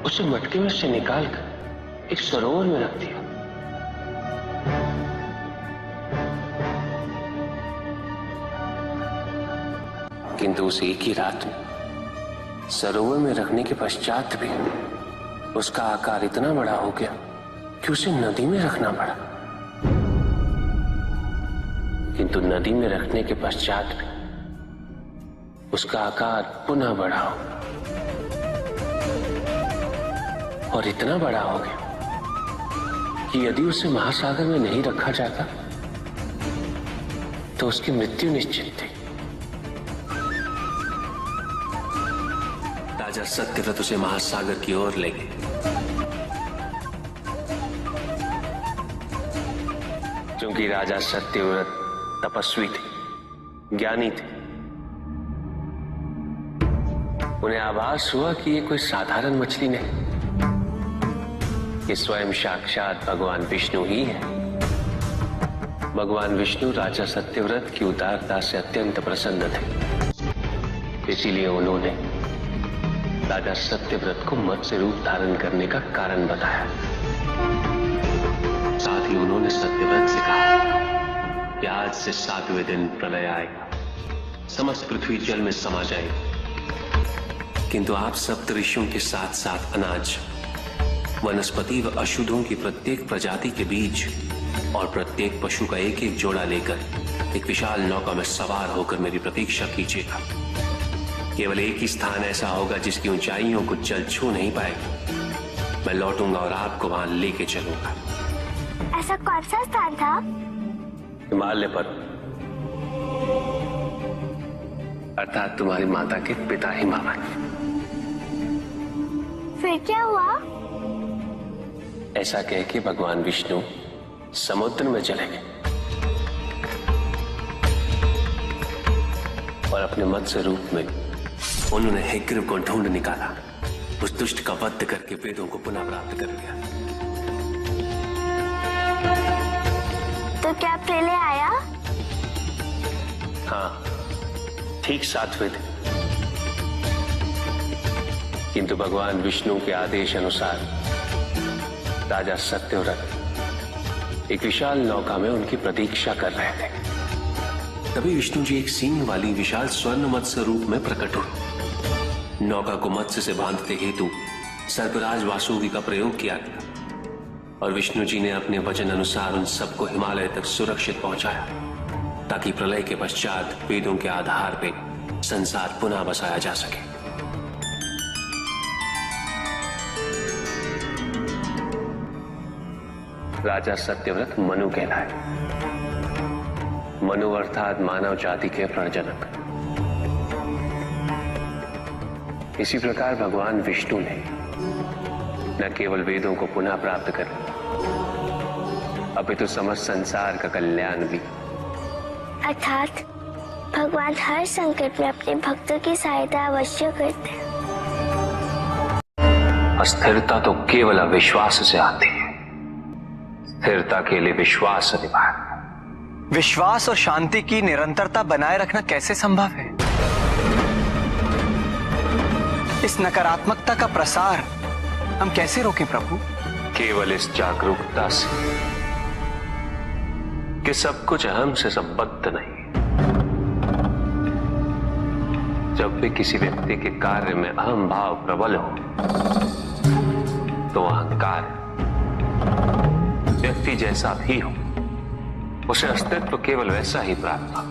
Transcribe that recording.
उसे मटके में से निकालकर एक सरोवर में रख दिया। किंतु उस एक ही रात में सरोवर में रखने के पश्चात भी उसका आकार इतना बड़ा हो गया कि उसे नदी में रखना पड़ा। किंतु नदी में रखने के पश्चात भी उसका आकार पुनः बढ़ा हो और इतना बड़ा हो गया कि यदि उसे महासागर में नहीं रखा जाता तो उसकी मृत्यु निश्चित थी। राजा सत्यव्रत उसे महासागर की ओर ले गए। क्योंकि राजा सत्यव्रत तपस्वी थे, ज्ञानी थे, उन्हें आभास हुआ कि ये कोई साधारण मछली नहीं, ये स्वयं साक्षात भगवान विष्णु ही है। भगवान विष्णु राजा सत्यव्रत की उदारता से अत्यंत प्रसन्न थे। इसीलिए उन्होंने राजा सत्यव्रत को मत्स्य रूप धारण करने का कारण बताया। साथ ही उन्होंने सत्यव्रत से कहा कि आज से 7वें दिन प्रलय आएगा, समस्त पृथ्वी जल में समा जाएगी। किंतु आप सप्त ऋषियों के साथ साथ अनाज, वनस्पति व अशुद्धों की प्रत्येक प्रजाति के बीज और प्रत्येक पशु का एक एक जोड़ा लेकर एक विशाल नौका में सवार होकर मेरी प्रतीक्षा कीजिएगा। केवल एक ही स्थान ऐसा होगा जिसकी ऊंचाइयों को जल छू नहीं पाएगा। मैं लौटूंगा और आपको वहां लेके चलूंगा। ऐसा कौन सा स्थान था? हिमालय पर, अर्थात तुम्हारी माता के पिता हिमालय। फिर क्या हुआ? ऐसा कह के भगवान विष्णु समुद्र में चले गए और अपने मत्स्य रूप में उन्होंने हेग्रीव को ढूंढ निकाला। उस दुष्ट का वध करके वेदों को पुनः प्राप्त कर लिया। तो क्या प्रलय आया? हाँ, ठीक 7वें दिन। किंतु भगवान विष्णु के आदेश अनुसार राजा सत्यव्रत एक विशाल नौका में उनकी प्रतीक्षा कर रहे थे। तभी विष्णु जी एक सींग वाली विशाल स्वर्ण मत्स्य रूप में प्रकट हुए। नौका को मत्स्य से बांधते हेतु सर्पराज वासुकी का प्रयोग किया गया और विष्णु जी ने अपने वचन अनुसार उन सबको हिमालय तक सुरक्षित पहुंचाया, ताकि प्रलय के पश्चात वेदों के आधार पर संसार पुनः बसाया जा सके। राजा सत्यव्रत मनु कहलाए। मनु अर्थात मानव जाति के प्रणजनक। इसी प्रकार भगवान विष्णु ने न केवल वेदों को पुनः प्राप्त कर अपितु समस्त संसार का कल्याण भी। अर्थात भगवान हर संकट में अपने भक्तों की सहायता अवश्य करते हैं। अस्थिरता तो केवल अविश्वास से आती है। स्थिरता के लिए विश्वास अनिवार्य। विश्वास और शांति की निरंतरता बनाए रखना कैसे संभव है? इस नकारात्मकता का प्रसार हम कैसे रोकें प्रभु? केवल इस जागरूकता से कि सब कुछ अहम से संबद्ध नहीं। जब भी किसी व्यक्ति के कार्य में अहम भाव प्रबल हो तो अहंकार व्यक्ति जैसा भी हो, उसे अस्तित्व केवल वैसा ही प्राप्त हो।